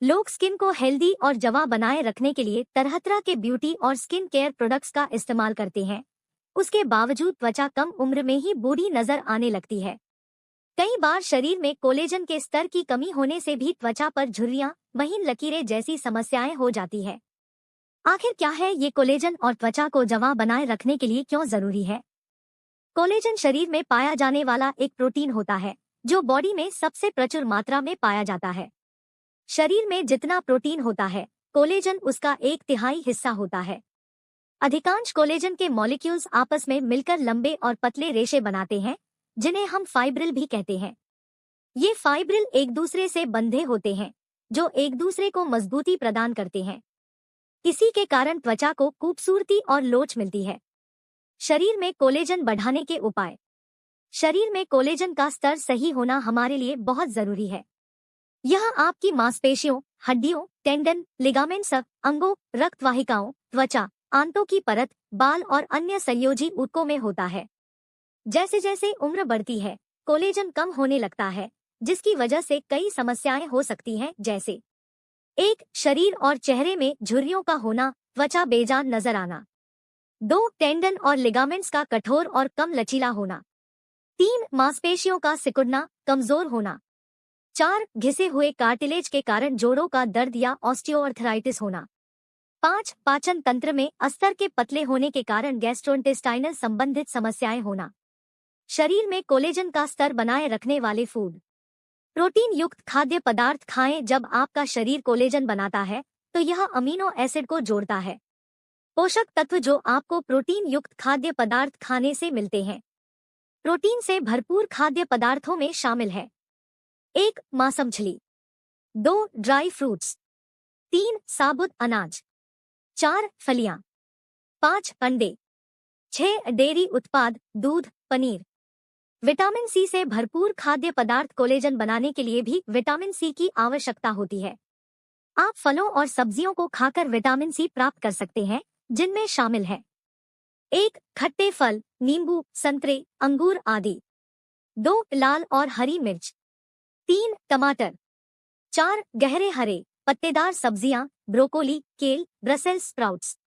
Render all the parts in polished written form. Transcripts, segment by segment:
लोग स्किन को हेल्दी और जवां बनाए रखने के लिए तरह तरह के ब्यूटी और स्किन केयर प्रोडक्ट्स का इस्तेमाल करते हैं। उसके बावजूद त्वचा कम उम्र में ही बूढ़ी नजर आने लगती है। कई बार शरीर में कोलेजन के स्तर की कमी होने से भी त्वचा पर झुर्रियां, महीन लकीरें जैसी समस्याएं हो जाती है। आखिर क्या है ये कोलेजन और त्वचा को जवां बनाए रखने के लिए क्यों जरूरी है? कोलेजन शरीर में पाया जाने वाला एक प्रोटीन होता है जो बॉडी में सबसे प्रचुर मात्रा में पाया जाता है। शरीर में जितना प्रोटीन होता है, कोलेजन उसका 1/3 हिस्सा होता है। अधिकांश कोलेजन के मॉलिक्यूल्स आपस में मिलकर लंबे और पतले रेशे बनाते हैं, जिन्हें हम फाइब्रिल भी कहते हैं। ये फाइब्रिल एक दूसरे से बंधे होते हैं, जो एक दूसरे को मजबूती प्रदान करते हैं। इसी के कारण त्वचा को खूबसूरती और लोच मिलती है। शरीर में कोलेजन बढ़ाने के उपाय। शरीर में कोलेजन का स्तर सही होना हमारे लिए बहुत जरूरी है। यह आपकी मांसपेशियों, हड्डियों, टेंडन, लिगामेंट्स, अंगों, रक्त वाहिकाओं, त्वचा, आंतों की परत, बाल और अन्य संयोजी ऊतकों में होता है। जैसे जैसे उम्र बढ़ती है, कोलेजन कम होने लगता है, जिसकी वजह से कई समस्याएं हो सकती हैं, जैसे 1. शरीर और चेहरे में झुर्रियों का होना, त्वचा बेजान नजर आना। 2. टेंडन और लिगामेंट्स का कठोर और कम लचीला होना। 3. मांसपेशियों का सिकुड़ना, कमजोर होना। 4. घिसे हुए कार्टिलेज के कारण जोड़ों का दर्द या ऑस्टियोआर्थराइटिस होना। 5. पाचन तंत्र में अस्तर के पतले होने के कारण गैस्ट्रोइंटेस्टाइनल संबंधित समस्याएं होना। शरीर में कोलेजन का स्तर बनाए रखने वाले फूड। प्रोटीन युक्त खाद्य पदार्थ खाएं। जब आपका शरीर कोलेजन बनाता है तो यह अमीनो एसिड को जोड़ता है। पोषक तत्व जो आपको प्रोटीन युक्त खाद्य पदार्थ खाने से मिलते हैं। प्रोटीन से भरपूर खाद्य पदार्थों में शामिल है 1. मांस मछली। 2. Dry fruits. 3. साबुत अनाज। 4. फलियां। 5. अंडे। 6. डेयरी उत्पाद, दूध, पनीर। विटामिन सी से भरपूर खाद्य पदार्थ। कोलेजन बनाने के लिए भी विटामिन सी की आवश्यकता होती है। आप फलों और सब्जियों को खाकर विटामिन सी प्राप्त कर सकते हैं, जिनमें शामिल है 1. खट्टे फल, नींबू, संतरे, अंगूर आदि। 2. लाल और हरी मिर्च। 3. टमाटर। 4. गहरे हरे पत्तेदार सब्जियां, ब्रोकोली, केल, ब्रसेल्स स्प्राउट्स।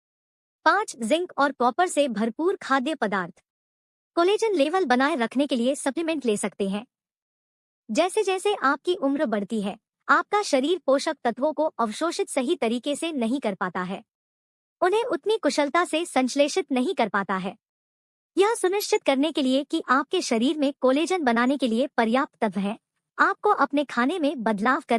5. जिंक और कॉपर से भरपूर खाद्य पदार्थ। कोलेजन लेवल बनाए रखने के लिए सप्लीमेंट ले सकते हैं। जैसे जैसे आपकी उम्र बढ़ती है, आपका शरीर पोषक तत्वों को अवशोषित सही तरीके से नहीं कर पाता है। उन्हें उतनी कुशलता से संश्लेषित नहीं कर पाता है। यह सुनिश्चित करने के लिए कि आपके शरीर में कोलेजन बनाने के लिए पर्याप्त तत्व हैं, आपको अपने खाने में बदलाव करना